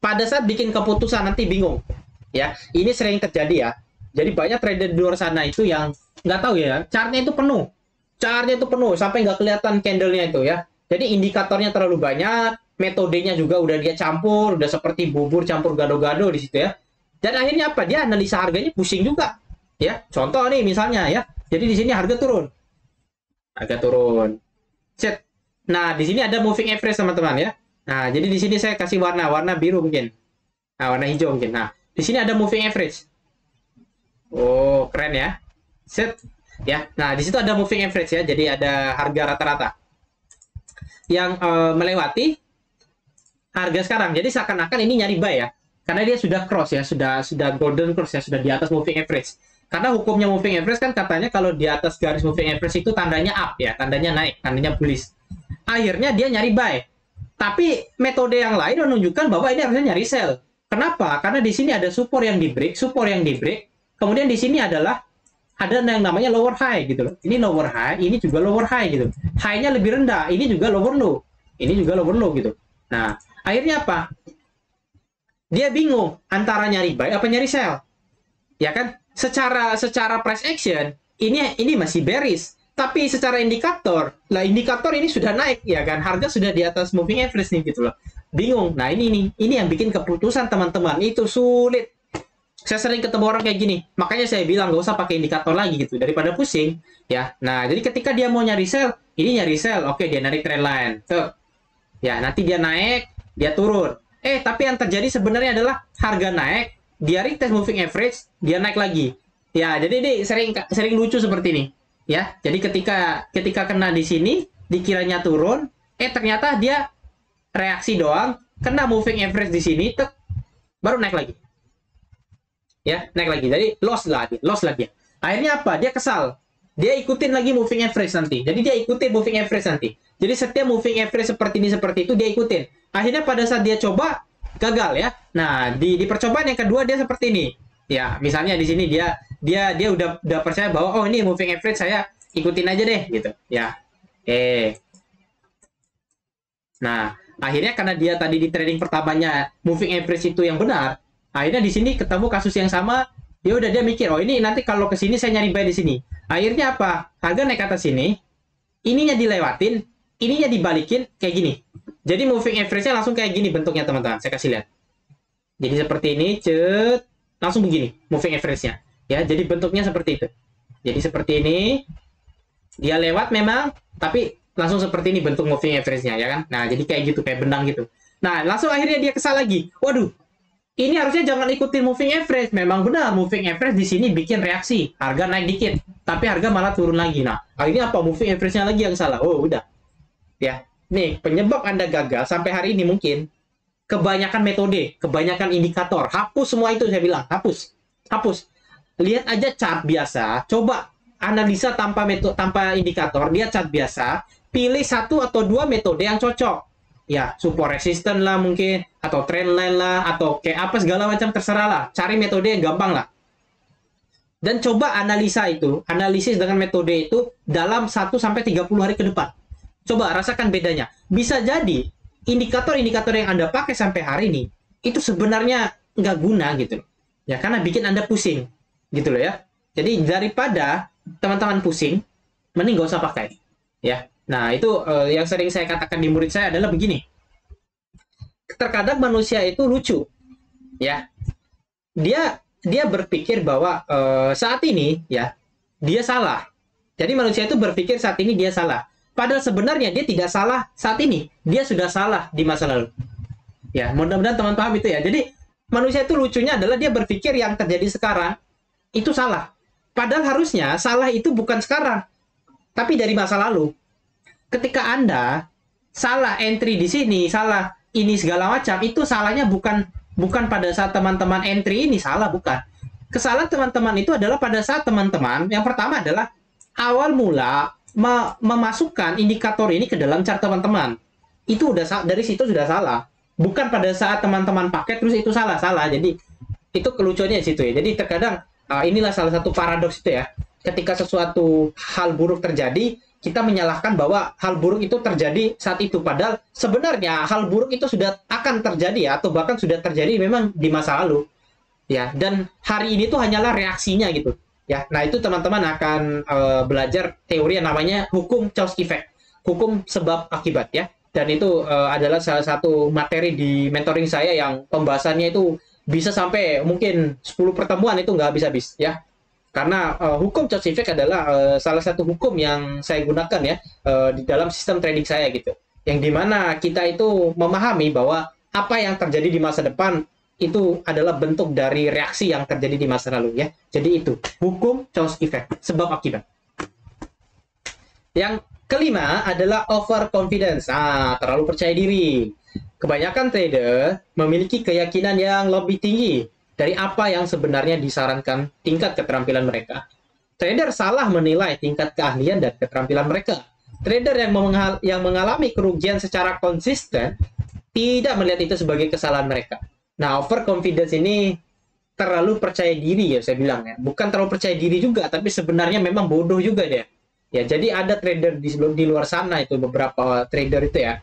Pada saat bikin keputusan nanti bingung. Ya, ini sering terjadi ya. Jadi banyak trader di luar sana itu yang nggak tahu ya, chartnya itu penuh. Chartnya itu penuh sampai nggak kelihatan candlenya itu ya. Jadi indikatornya terlalu banyak, metodenya juga udah dia campur, udah seperti bubur campur gado-gado di situ ya. Dan akhirnya apa? Dia analisa harganya pusing juga. Ya, contoh nih misalnya ya. Jadi di sini harga turun. Harga turun. Set. Nah, di sini ada moving average teman-teman ya. Nah, jadi di sini saya kasih warna biru mungkin. Nah, warna hijau mungkin. Nah, di sini ada moving average. Oh, keren ya. Set. Ya, nah di situ ada moving average ya, jadi ada harga rata-rata yang melewati harga sekarang. Jadi seakan-akan ini nyari buy ya. Karena dia sudah cross ya, sudah golden cross ya, sudah di atas moving average. Karena hukumnya moving average kan katanya kalau di atas garis moving average itu tandanya up ya, tandanya naik, tandanya bullish. Akhirnya dia nyari buy. Tapi metode yang lain menunjukkan bahwa ini harusnya nyari sell. Kenapa? Karena di sini ada support yang di break, kemudian di sini adalah ada yang namanya lower high gitu loh. Ini lower high, ini juga lower high gitu. High-nya lebih rendah, ini juga lower low. Ini juga lower low gitu. Nah, akhirnya apa? Dia bingung antara nyari buy apa nyari sell. Ya kan? Secara price action ini masih bearish, tapi secara indikator, lah indikator ini sudah naik ya kan? Harga sudah di atas moving average nih gitu loh. Bingung. Nah, ini yang bikin keputusan teman-teman itu sulit. Saya sering ketemu orang kayak gini, makanya saya bilang nggak usah pakai indikator lagi gitu, daripada pusing ya. Nah, jadi ketika dia mau nyari sell, ini nyari sell, oke dia narik trend line, tuh ya nanti dia naik, dia turun. Tapi yang terjadi sebenarnya adalah harga naik, dia retest moving average, dia naik lagi. Ya, jadi ini sering lucu seperti ini ya. Jadi ketika kena di sini, dikiranya turun, ternyata dia reaksi doang, kena moving average di sini, baru naik lagi. Ya, naik lagi. Jadi loss lagi. Akhirnya apa? Dia kesal. Dia ikutin lagi moving average nanti. Jadi dia ikutin moving average nanti. Jadi setiap moving average seperti ini seperti itu dia ikutin. Akhirnya pada saat dia coba gagal ya. Nah, di percobaan yang kedua dia seperti ini. Ya, misalnya di sini dia udah percaya bahwa oh ini moving average saya ikutin aja deh gitu. Ya. Nah, akhirnya karena dia tadi di trading pertamanya moving average itu yang benar, akhirnya di sini ketemu kasus yang sama, ya udah dia mikir, oh ini nanti kalau ke sini saya nyari buy di sini. Akhirnya apa? Harga naik ke atas sini, ininya dilewatin, ininya dibalikin kayak gini. Jadi moving average-nya langsung kayak gini bentuknya teman-teman. Saya kasih lihat. Jadi seperti ini, langsung begini moving average-nya. Ya, jadi bentuknya seperti itu. Jadi seperti ini, dia lewat memang, tapi langsung seperti ini bentuk moving average-nya ya kan. Nah, jadi kayak gitu, kayak benang gitu. Nah, langsung akhirnya dia kesal lagi. Waduh, ini harusnya jangan ikutin moving average. Memang benar, moving average di sini bikin reaksi. Harga naik dikit, tapi harga malah turun lagi. Nah, akhirnya apa? Moving average-nya lagi yang salah. Oh, udah. Ya, nih, penyebab Anda gagal sampai hari ini mungkin kebanyakan metode, kebanyakan indikator. Hapus semua itu, saya bilang. Hapus. Lihat aja chart biasa. Coba analisa tanpa indikator. Lihat chart biasa. Pilih satu atau dua metode yang cocok. Ya, support resisten lah mungkin, atau trend line lah, atau kayak apa segala macam terserah lah. Cari metode yang gampang lah. Dan coba analisis dengan metode itu dalam 1-30 hari ke depan. Coba rasakan bedanya. Bisa jadi indikator-indikator yang Anda pakai sampai hari ini, itu sebenarnya nggak guna gitu loh. Ya, karena bikin Anda pusing. Gitu loh ya. Jadi daripada teman-teman pusing, mending nggak usah pakai. Ya. Nah, itu yang sering saya katakan di murid saya adalah begini. Terkadang manusia itu lucu. Ya. Dia berpikir bahwa saat ini ya, dia salah. Jadi manusia itu berpikir saat ini dia salah. Padahal sebenarnya dia tidak salah saat ini. Dia sudah salah di masa lalu. Ya, mudah-mudahan teman paham itu ya. Jadi manusia itu lucunya adalah dia berpikir yang terjadi sekarang itu salah. Padahal harusnya salah itu bukan sekarang, tapi dari masa lalu. Ketika Anda salah entry di sini, salah ini segala macam, itu salahnya bukan pada saat teman-teman entry ini salah, bukan. Kesalahan teman-teman itu adalah pada saat teman-teman, yang pertama adalah awal mula memasukkan indikator ini ke dalam chart teman-teman. Itu udah dari situ sudah salah. Bukan pada saat teman-teman pakai terus itu salah. Jadi itu kelucuannya di situ ya. Jadi terkadang inilah salah satu paradoks itu ya. Ketika sesuatu hal buruk terjadi, kita menyalahkan bahwa hal buruk itu terjadi saat itu. Padahal sebenarnya hal buruk itu sudah akan terjadi ya, atau bahkan sudah terjadi memang di masa lalu. Ya, dan hari ini tuh hanyalah reaksinya gitu. Ya, nah itu teman-teman akan belajar teori yang namanya hukum cause effect. Hukum sebab akibat ya. Dan itu adalah salah satu materi di mentoring saya yang pembahasannya itu bisa sampai mungkin 10 pertemuan itu nggak habis-habis ya. Karena hukum cause effect adalah salah satu hukum yang saya gunakan ya di dalam sistem trading saya gitu. Yang dimana kita itu memahami bahwa apa yang terjadi di masa depan itu adalah bentuk dari reaksi yang terjadi di masa lalu ya. Jadi itu hukum cause effect, sebab akibat. Yang Kelima adalah overconfidence. Terlalu percaya diri. Kebanyakan trader memiliki keyakinan yang lebih tinggi dari apa yang sebenarnya disarankan tingkat keterampilan mereka. Trader salah menilai tingkat keahlian dan keterampilan mereka. Trader yang mengalami kerugian secara konsisten tidak melihat itu sebagai kesalahan mereka. Nah, overconfidence ini terlalu percaya diri ya saya bilang ya. Bukan terlalu percaya diri juga, tapi sebenarnya memang bodoh juga dia. Ya, jadi ada trader di luar sana itu beberapa trader itu ya.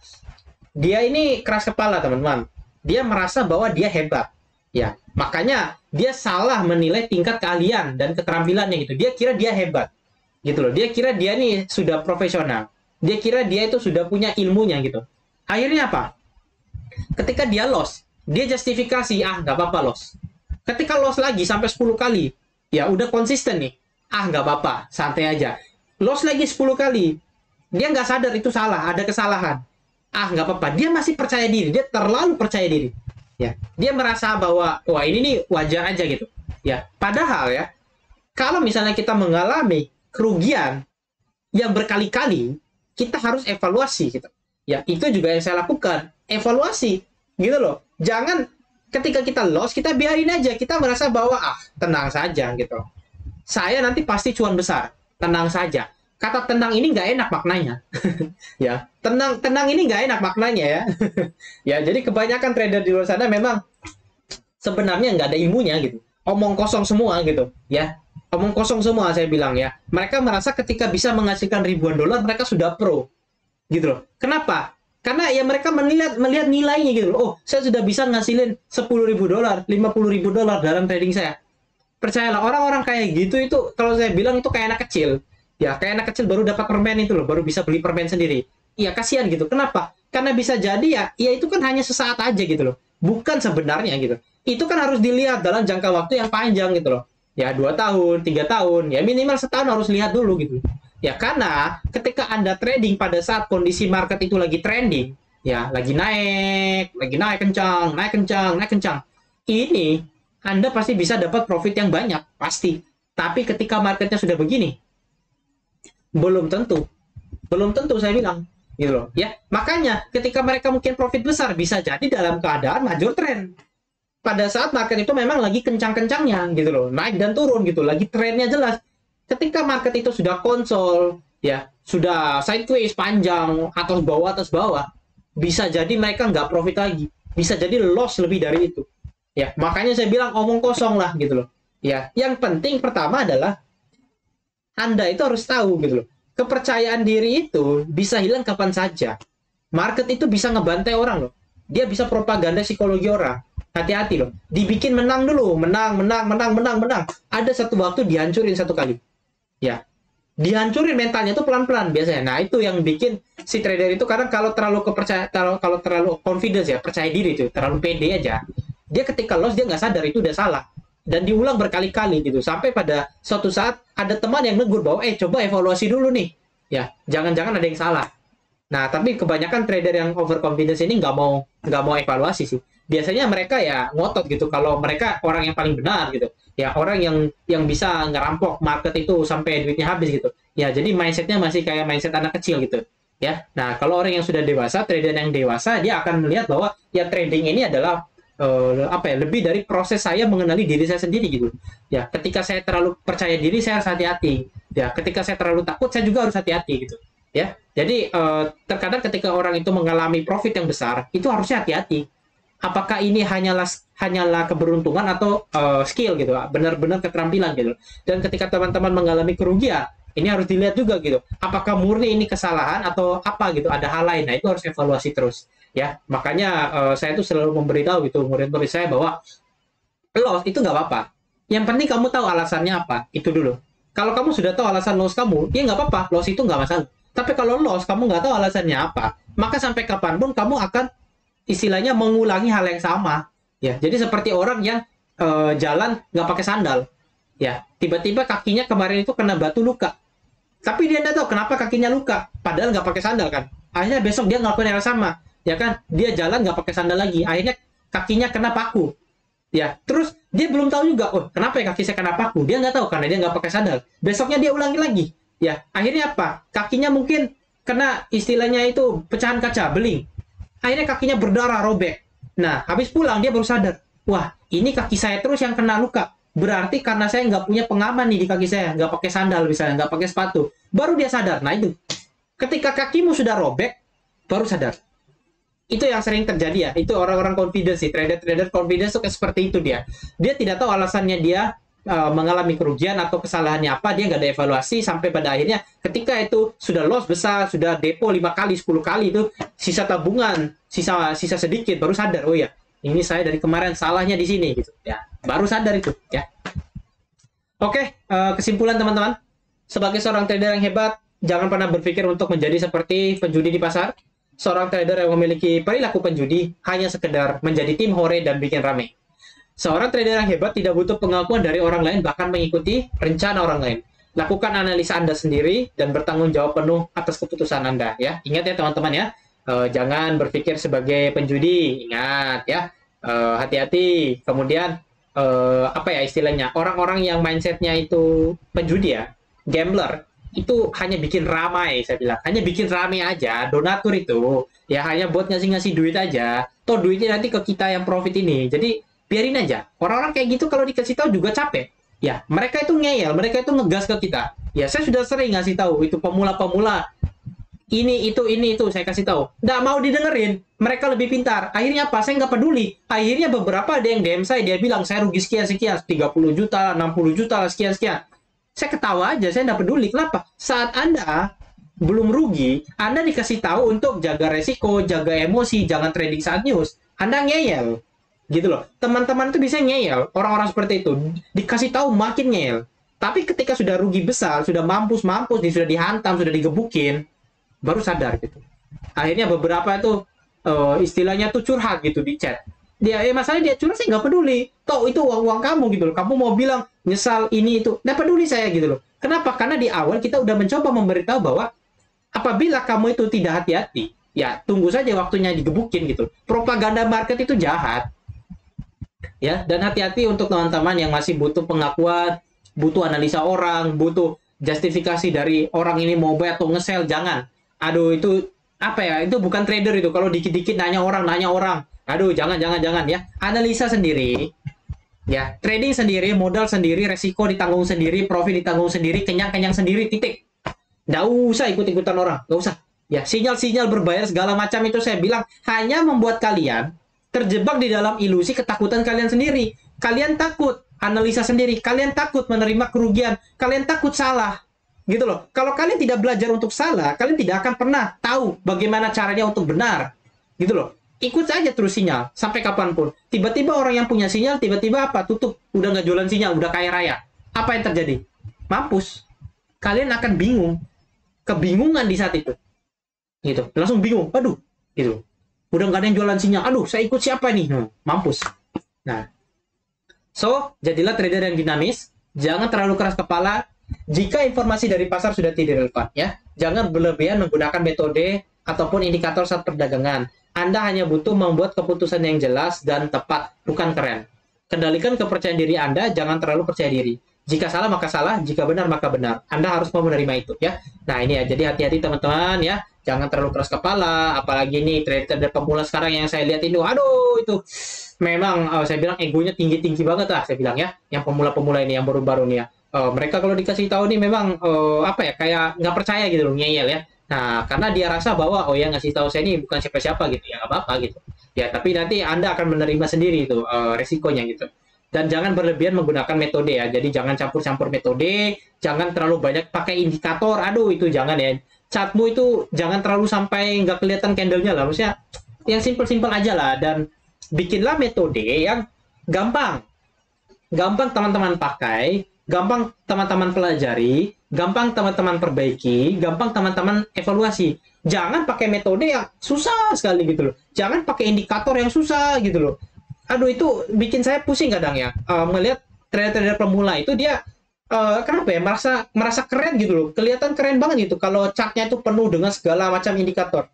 Dia ini keras kepala teman-teman. Dia merasa bahwa dia hebat. Ya, makanya dia salah menilai tingkat keahlian dan keterampilannya gitu. Dia kira dia hebat. Gitu loh. Dia kira dia nih sudah profesional. Dia kira dia itu sudah punya ilmunya gitu. Akhirnya apa? Ketika dia loss, dia justifikasi, nggak apa-apa loss. Ketika loss lagi sampai 10 kali, ya udah konsisten nih. Nggak apa-apa, santai aja. Loss lagi 10 kali, dia nggak sadar itu salah, ada kesalahan. Nggak apa-apa, dia masih percaya diri, dia terlalu percaya diri. Ya, dia merasa bahwa, wah ini nih wajar aja gitu. Ya, padahal ya, kalau misalnya kita mengalami kerugian yang berkali-kali, kita harus evaluasi gitu. Ya, itu juga yang saya lakukan, evaluasi gitu loh. Jangan ketika kita loss, kita biarin aja, kita merasa bahwa tenang saja gitu. Saya nanti pasti cuan besar, tenang saja. Kata tenang ini nggak enak maknanya. Ya, tenang ini nggak enak maknanya ya. Ya, jadi kebanyakan trader di luar sana memang sebenarnya nggak ada ilmunya gitu. Omong kosong semua gitu, ya. Omong kosong semua saya bilang ya. Mereka merasa ketika bisa menghasilkan ribuan dolar mereka sudah pro. Gitu loh. Kenapa? Karena ya mereka melihat nilainya gitu loh. Oh, saya sudah bisa ngasilin 10.000 dolar, 50.000 dolar dalam trading saya. Percayalah, orang-orang kayak gitu itu kalau saya bilang itu kayak anak kecil. Ya, kayak anak kecil baru dapat permen itu loh, baru bisa beli permen sendiri. Iya, kasihan gitu. Kenapa? Karena bisa jadi ya itu kan hanya sesaat aja gitu loh. Bukan sebenarnya gitu. Itu kan harus dilihat dalam jangka waktu yang panjang gitu loh. Ya, 2 tahun, 3 tahun, ya minimal setahun harus lihat dulu gitu. Ya, karena ketika Anda trading pada saat kondisi market itu lagi trending, ya, lagi naik kencang, naik kencang, naik kencang. Ini Anda pasti bisa dapat profit yang banyak, pasti. Tapi ketika marketnya sudah begini, belum tentu saya bilang gitu loh ya. Makanya ketika mereka mungkin profit besar bisa jadi dalam keadaan major trend pada saat market itu memang lagi kencang-kencangnya gitu loh, naik dan turun gitu, lagi trennya jelas. Ketika market itu sudah konsol ya, sudah sideways panjang atas bawah, bisa jadi mereka nggak profit lagi, bisa jadi loss lebih dari itu ya. Makanya saya bilang omong kosong lah gitu loh ya. Yang penting pertama adalah Anda itu harus tahu gitu loh. Kepercayaan diri itu bisa hilang kapan saja. Market itu bisa ngebantai orang loh. Dia bisa propaganda psikologi orang. Hati-hati loh. Dibikin menang dulu, menang. Ada satu waktu dihancurin satu kali. Ya. Dihancurin mentalnya itu pelan-pelan biasanya. Nah, itu yang bikin si trader itu kadang kalau terlalu kalau terlalu confidence ya, percaya diri itu, terlalu pede aja. Dia ketika loss dia nggak sadar itu udah salah. Dan diulang berkali-kali gitu sampai pada suatu saat ada teman yang negur bahwa coba evaluasi dulu nih ya, jangan-jangan ada yang salah. Nah, tapi kebanyakan trader yang overconfidence ini nggak mau evaluasi sih. Biasanya mereka ya ngotot gitu kalau mereka orang yang paling benar gitu ya, orang yang bisa ngerampok market itu sampai duitnya habis gitu ya. Jadi mindsetnya masih kayak mindset anak kecil gitu ya. Nah, kalau orang yang sudah dewasa, trader yang dewasa, dia akan melihat bahwa ya trading ini adalah lebih dari proses saya mengenali diri saya sendiri gitu ya. Ketika saya terlalu percaya diri saya harus hati-hati ya, ketika saya terlalu takut saya juga harus hati-hati gitu ya. Jadi terkadang ketika orang itu mengalami profit yang besar itu harusnya hati-hati, apakah ini hanyalah keberuntungan atau skill gitu, benar-benar keterampilan gitu. Dan ketika teman-teman mengalami kerugian ini harus dilihat juga gitu, apakah murni ini kesalahan atau apa gitu, ada hal lain. Nah, itu harus evaluasi terus ya. Makanya saya tuh selalu memberitahu gitu murid-murid saya bahwa loss itu nggak apa-apa, yang penting kamu tahu alasannya apa, itu dulu. Kalau kamu sudah tahu alasan loss kamu, ya nggak apa-apa, loss itu nggak masalah. Tapi kalau loss kamu nggak tahu alasannya apa, maka sampai kapanpun kamu akan istilahnya mengulangi hal yang sama ya. Jadi seperti orang yang jalan nggak pakai sandal ya, tiba-tiba kakinya kemarin itu kena batu luka, tapi dia nggak tahu kenapa kakinya luka padahal nggak pakai sandal kan. Akhirnya besok dia ngelakuin yang sama ya kan, dia jalan nggak pakai sandal lagi, akhirnya kakinya kena paku ya. Terus dia belum tahu juga, oh kenapa ya kaki saya kena paku, dia nggak tahu karena dia nggak pakai sandal. Besoknya dia ulangi lagi ya, akhirnya apa, kakinya mungkin kena istilahnya itu pecahan kaca, beling. Akhirnya kakinya berdarah, robek. Nah, habis pulang dia baru sadar, wah ini kaki saya terus yang kena luka. Berarti karena saya nggak punya pengaman nih di kaki saya, nggak pakai sandal misalnya, nggak pakai sepatu. Baru dia sadar. Nah itu, ketika kakimu sudah robek, baru sadar. Itu yang sering terjadi ya. Itu orang-orang confidence sih, trader-trader confidence tuh seperti itu dia. Dia tidak tahu alasannya dia mengalami kerugian atau kesalahannya apa, dia nggak ada evaluasi sampai pada akhirnya ketika itu sudah loss besar, sudah depo 5 kali, 10 kali itu sisa tabungan, sisa sedikit baru sadar, oh ya, ini saya dari kemarin salahnya di sini gitu ya. Baru sadar itu ya. Oke, kesimpulan teman-teman. Sebagai seorang trader yang hebat, jangan pernah berpikir untuk menjadi seperti penjudi di pasar. Seorang trader yang memiliki perilaku penjudi hanya sekedar menjadi tim hore dan bikin rame. Seorang trader yang hebat tidak butuh pengakuan dari orang lain, bahkan mengikuti rencana orang lain. Lakukan analisa Anda sendiri dan bertanggung jawab penuh atas keputusan Anda. Ya, ingat ya teman-teman ya, jangan berpikir sebagai penjudi. Ingat ya, hati-hati. Kemudian apa ya istilahnya? Orang-orang yang mindsetnya itu penjudi ya, gambler, itu hanya bikin ramai, saya bilang. Hanya bikin ramai aja, donatur itu. Ya hanya buat ngasih-ngasih duit aja. Toh duitnya nanti ke kita yang profit ini. Jadi biarin aja. Orang-orang kayak gitu kalau dikasih tahu juga capek. Ya, mereka itu ngeyel, mereka itu ngegas ke kita. Ya, saya sudah sering ngasih tahu itu pemula-pemula. Ini itu saya kasih tahu. Nggak mau didengerin. Mereka lebih pintar. Akhirnya apa? Saya nggak peduli. Akhirnya beberapa ada yang DM saya, dia bilang saya rugi sekian-sekian, 30 juta, 60 juta, sekian-sekian. Saya ketawa aja, saya nggak peduli. Kenapa? Saat Anda belum rugi, Anda dikasih tahu untuk jaga resiko, jaga emosi, jangan trading saat news. Anda ngeyel, gitu loh. Teman-teman tuh bisa ngeyel, orang-orang seperti itu dikasih tahu makin ngeyel. Tapi ketika sudah rugi besar, sudah mampus, sudah dihantam, sudah digebukin, baru sadar gitu. Akhirnya beberapa itu istilahnya tuh curhat gitu di chat. Dia masalahnya dia curhat, saya nggak peduli. Toh itu uang kamu gitu loh. Kamu mau bilang nyesal ini itu, nggak peduli saya gitu loh. Kenapa? Karena di awal kita udah mencoba memberitahu bahwa apabila kamu itu tidak hati-hati, ya tunggu saja waktunya digebukin gitu. Propaganda market itu jahat. Ya, dan hati-hati untuk teman-teman yang masih butuh pengakuan, butuh analisa orang, butuh justifikasi dari orang ini mau buy atau nge-sell, jangan. Aduh, itu apa ya? Itu bukan trader itu. Kalau dikit-dikit nanya orang. Aduh, jangan ya. Analisa sendiri. Ya, trading sendiri, modal sendiri, resiko ditanggung sendiri, profit ditanggung sendiri, kenyang-kenyang sendiri, titik. Nggak usah ikut-ikutan orang, nggak usah. Ya, sinyal-sinyal berbayar segala macam itu saya bilang hanya membuat kalian terjebak di dalam ilusi ketakutan kalian sendiri. Kalian takut analisa sendiri, kalian takut menerima kerugian, kalian takut salah. Gitu loh. Kalau kalian tidak belajar untuk salah, kalian tidak akan pernah tahu bagaimana caranya untuk benar. Gitu loh. Ikut saja terus sinyal sampai kapanpun. Tiba-tiba orang yang punya sinyal tiba-tiba apa? Tutup, udah nggak jualan sinyal, udah kaya raya. Apa yang terjadi? Mampus. Kalian akan bingung. Kebingungan di saat itu. Gitu. Langsung bingung. Aduh, gitu. Udah nggak ada yang jualan sinyal. Aduh, saya ikut siapa nih? Mampus. Nah, so jadilah trader yang dinamis. Jangan terlalu keras kepala. Jika informasi dari pasar sudah tidak relevan, ya, jangan berlebihan menggunakan metode ataupun indikator saat perdagangan. Anda hanya butuh membuat keputusan yang jelas dan tepat, bukan keren. Kendalikan kepercayaan diri Anda, jangan terlalu percaya diri. Jika salah maka salah, jika benar maka benar. Anda harus mau menerima itu, ya. Nah ini ya, jadi hati-hati teman-teman ya. Jangan terlalu keras kepala, apalagi nih trader pemula sekarang yang saya lihat ini, aduh itu memang saya bilang egonya tinggi-tinggi banget lah, saya bilang ya. Yang pemula-pemula ini, yang baru-baru nih ya. Mereka kalau dikasih tahu nih memang apa ya, kayak nggak percaya gitu loh, ngeyel ya. Nah, karena dia rasa bahwa oh ya ngasih tahu saya ini bukan siapa-siapa gitu ya, nggak apa-apa gitu. Ya, tapi nanti Anda akan menerima sendiri itu resikonya gitu. Dan jangan berlebihan menggunakan metode ya. Jadi jangan campur-campur metode, jangan terlalu banyak pakai indikator. Aduh, itu jangan ya. Chartmu itu jangan terlalu sampai nggak kelihatan candle-nya lah. Maksudnya yang simple-simple aja lah, dan bikinlah metode yang gampang. Gampang teman-teman pakai, gampang teman-teman pelajari, gampang teman-teman perbaiki, gampang teman-teman evaluasi. Jangan pakai metode yang susah sekali gitu loh. Jangan pakai indikator yang susah gitu loh. Aduh, itu bikin saya pusing kadang ya. Melihat trader-trader pemula itu dia kenapa ya merasa keren gitu loh. Kelihatan keren banget gitu kalau chartnya itu penuh dengan segala macam indikator.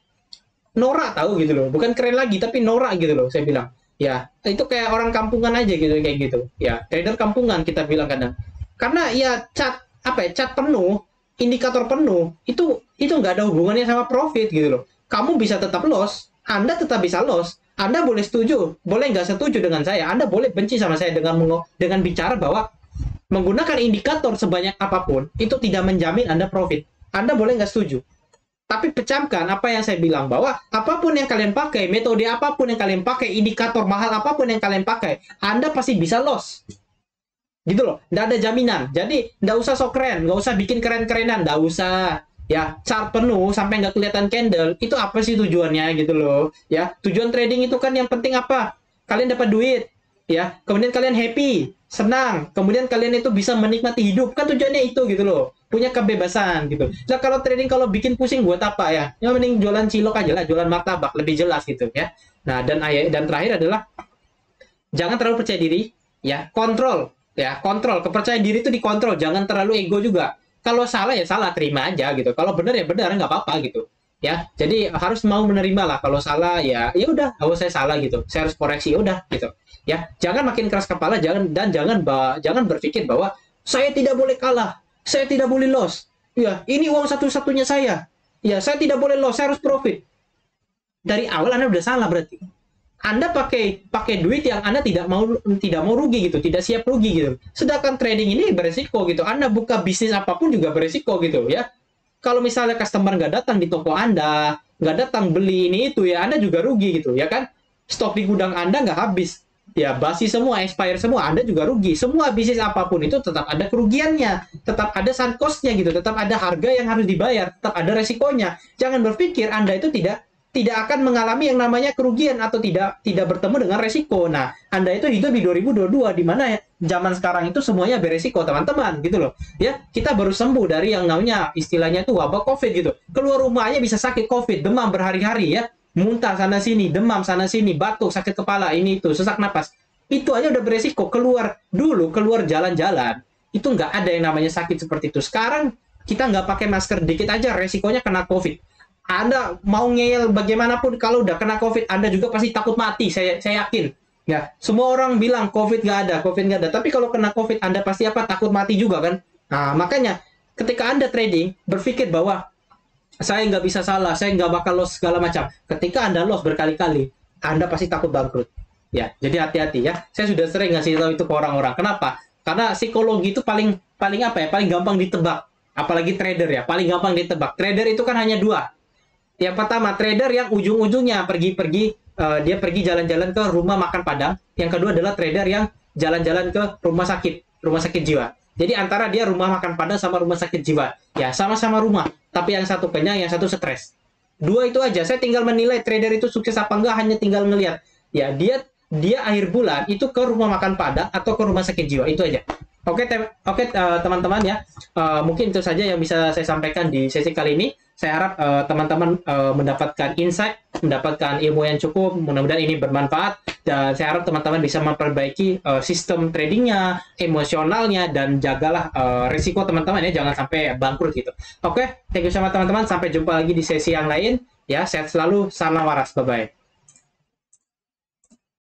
Norak tahu gitu loh. Bukan keren lagi tapi norak gitu loh saya bilang. Ya, itu kayak orang kampungan aja gitu kayak gitu. Ya, trader kampungan kita bilang kadang. Karena ya cat penuh, indikator penuh itu nggak ada hubungannya sama profit gitu loh. Kamu bisa tetap loss, Anda tetap bisa loss. Anda boleh setuju, boleh nggak setuju dengan saya, Anda boleh benci sama saya dengan bicara bahwa menggunakan indikator sebanyak apapun itu tidak menjamin Anda profit. Anda boleh nggak setuju. Tapi pecamkan apa yang saya bilang, bahwa apapun yang kalian pakai, metode apapun yang kalian pakai, indikator mahal apapun yang kalian pakai, Anda pasti bisa loss. Gitu loh, nggak ada jaminan. Jadi nggak usah sok keren, nggak usah bikin keren-kerenan, nggak usah. Ya, chart penuh sampai nggak kelihatan candle, itu apa sih tujuannya gitu loh. Ya, tujuan trading itu kan yang penting apa? Kalian dapat duit, ya. Kemudian kalian happy, senang. Kemudian kalian itu bisa menikmati hidup, kan tujuannya itu gitu loh. Punya kebebasan gitu. Nah, kalau trading kalau bikin pusing buat apa ya? Yang mending jualan cilok aja lah, jualan martabak, lebih jelas gitu ya. Nah, dan terakhir adalah jangan terlalu percaya diri, ya. Kontrol, ya. Kontrol, kepercayaan diri itu dikontrol, jangan terlalu ego juga. Kalau salah ya salah, terima aja gitu. Kalau benar ya benar, nggak apa-apa gitu. Ya, jadi harus mau menerima lah. Kalau salah ya udah, oh saya salah gitu. Saya harus koreksi, udah gitu. Ya, jangan makin keras kepala, jangan berpikir bahwa saya tidak boleh kalah, saya tidak boleh loss. Ya, ini uang satu-satunya saya. Ya, saya tidak boleh loss, saya harus profit. Dari awal Anda udah salah berarti. Anda pakai duit yang Anda tidak mau rugi gitu, tidak siap rugi gitu. Sedangkan trading ini beresiko gitu. Anda buka bisnis apapun juga beresiko gitu ya. Kalau misalnya customer nggak datang di toko Anda, nggak datang beli ini itu ya, Anda juga rugi gitu ya kan. Stok di gudang Anda nggak habis, ya basi semua, expire semua, Anda juga rugi. Semua bisnis apapun itu tetap ada kerugiannya, tetap ada sunk cost-nya gitu, tetap ada harga yang harus dibayar, tetap ada resikonya. Jangan berpikir Anda itu tidak akan mengalami yang namanya kerugian atau tidak bertemu dengan resiko. Nah, Anda itu hidup di 2022 di mana zaman sekarang itu semuanya beresiko, teman-teman, gitu loh. Ya, kita baru sembuh dari yang namanya istilahnya itu wabah Covid gitu. Keluar rumahnya bisa sakit Covid, demam berhari-hari ya, muntah sana sini, demam sana sini, batuk, sakit kepala, ini itu, sesak napas. Itu aja udah beresiko. Keluar jalan-jalan, itu nggak ada yang namanya sakit seperti itu. Sekarang kita nggak pakai masker dikit aja resikonya kena Covid. Anda mau ngeyel bagaimanapun, kalau udah kena COVID, Anda juga pasti takut mati, saya yakin. Ya, semua orang bilang COVID nggak ada. Tapi kalau kena COVID, Anda pasti apa? Takut mati juga kan? Nah, makanya ketika Anda trading, berpikir bahwa saya nggak bisa salah, saya nggak bakal loss segala macam. Ketika Anda loss berkali-kali, Anda pasti takut bangkrut. Ya, jadi hati-hati ya. Saya sudah sering ngasih tahu itu ke orang-orang. Kenapa? Karena psikologi itu paling apa ya? Paling gampang ditebak. Apalagi trader ya, paling gampang ditebak. Trader itu kan hanya dua. Yang pertama, trader yang ujung-ujungnya dia pergi jalan-jalan ke rumah makan Padang. Yang kedua adalah trader yang jalan-jalan ke rumah sakit jiwa. Jadi antara dia rumah makan Padang sama rumah sakit jiwa. Ya, sama-sama rumah, tapi yang satu kenyang, yang satu stres. Dua itu aja. Saya tinggal menilai trader itu sukses apa enggak, hanya tinggal ngelihat. Ya, dia akhir bulan itu ke rumah makan Padang atau ke rumah sakit jiwa, itu aja. Oke, teman-teman ya. Mungkin itu saja yang bisa saya sampaikan di sesi kali ini. Saya harap teman-teman mendapatkan insight, mendapatkan ilmu yang cukup. Mudah-mudahan ini bermanfaat. Dan saya harap teman-teman bisa memperbaiki sistem tradingnya, emosionalnya, dan jagalah risiko teman-teman ya. Jangan sampai bangkrut gitu. Oke, thank you sama teman-teman. Sampai jumpa lagi di sesi yang lain. Ya, sehat selalu. Salam waras. Bye-bye.